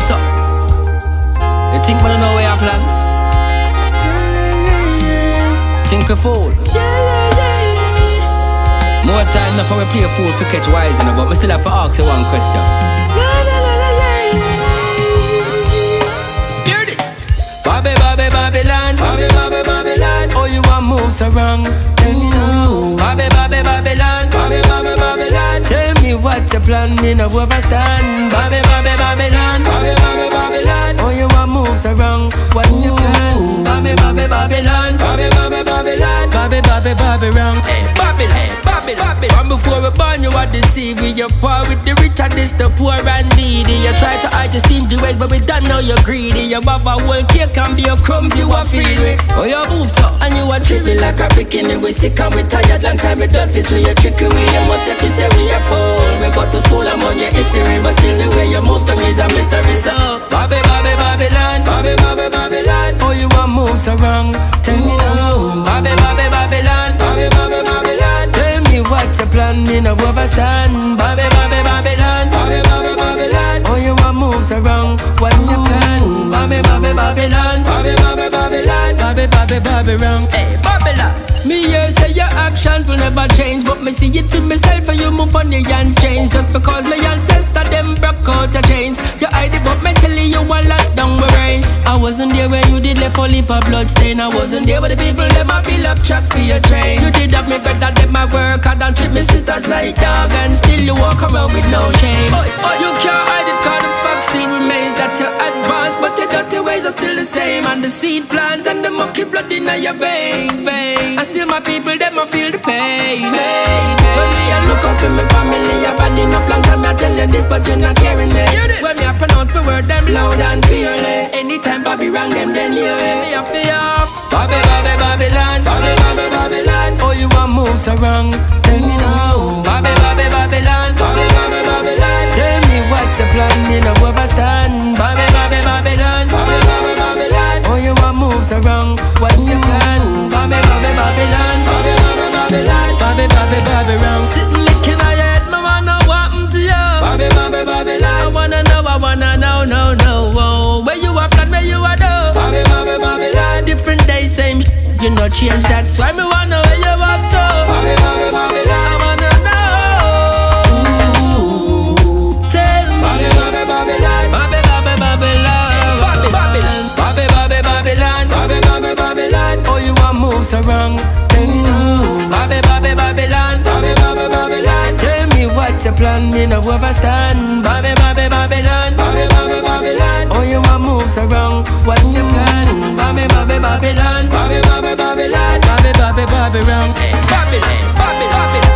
so. You think we don't know where I plan? Think we fool. More time now for we play a fool for catch wise, you know, but we still have to ask you one question. Hear this. Bobby, Bobby, Babylon. Bobby, Bobby, Babylon. Oh, you want moves around? Tell me now. Bobby, Bobby, Babylon. Bobby, Bobby, Babylon. Tell me what's your plan, me no overstand. Bobby, Bobby, Babylon. Bobby, Bobby, Babylon. Oh, you want moves around? What's your plan? Bobby, Bobby, Babylon. Bobby, Bobby, Babylon. Bobby, Bobby, Babylon. Hey, Babylon, Babylon. From before we born, you are deceived. We are poor with the rich and this the poor and needy. You try to hide your stingy ways, but we don't know you're greedy. You have a whole cake and be a crumbs you are feed with. Oh, you moved up and you are tripping like a bikini. We sick and we tired, long time we don't see through your trickery. You must have to say we are full. We go to school and on your history, but still the way you move to me is a mystery. So, Bobby, Bobby, Babylon. Bobby, Bobby, Babylon. Oh, you want moves around? Tell me now. Bobby, Bobby, Babylon. Bobby, Bobby, Babylon. Tell me what's your plan, me no overstand. Bobby, Bobby, Babylon. Bobby, Bobby, Babylon. Oh, you want moves around? What's your plan? Bobby, Bobby, Babylon. Bobby, Bobby, Babylon. Bobby, Bobby, Babylon. Hey, Babylon. Me hear say your actions will never change, but me see it for myself and you move on your hands change. Just because my ancestor them broke out your chains, you hide it but mentally you a locked down with brains. I wasn't there when you did left a leap of blood stain. I wasn't there when the people them a build up track for your train. You did have me better than my work, I don't treat me sisters like dog, and still you walk around with no shame. You can't hide it cause the fact still remains that you're advanced, but your dirty ways are still the same. And the seed plant and the mucky blood in your vein. And still my people, them a feel the pain. When me a look out for my family, I've had enough long time I tell you this, but you're not hearing me. When me a pronounce the word, them loud and clearly. Anytime Bobby wrong them, then hear me up the up. Bobby, Bobby, Babylon. Bobby, Bobby, Babylon. Oh, you want moves around? Tell me now. Bobby, Bobby, Babylon. Bobby, Bobby, Babylon. Tell me what's your plan, me no overstand. Bobby, Bobby, Babylon. Bobby, Bobby, Babylon. Oh, you want moves around? What's your plan? Bobby, Bobby, Babylon. Bobby, Bobby, Babylon. Bobby, Bobby, Babylon. Sitting licking on your head, me wanna what happened to you? Bobby, Bobby, Babylon. I wanna know, no. Where you are plan, where you are do? Bobby, Bobby, Babylon. Different day, same you know change, that's why me wanna know where you up to. Bobby, Bobby, Babylon. I wanna know. Tell me. Bobby, Bobby, Babylon. Bobby, Bobby, Babylon. Bobby, Babylon. Bobby, Bobby, Babylon. Bobby, Bobby, Babylon. Oh, you want moves around? Tell me now. Bobby, Bobby, Babylon. Bobby, Bobby, Babylon. Tell me what's your plan, me no overstand. Bobby, Bobby, Babylon. Bobby, Bobby, Babylon. Oh, you want moves around? What's your plan? Bobby, Bobby, Babylon. Bobby, Bobby, Babylon. Bobby, Bobby, Babylon. Babylon, Babylon, Babylon.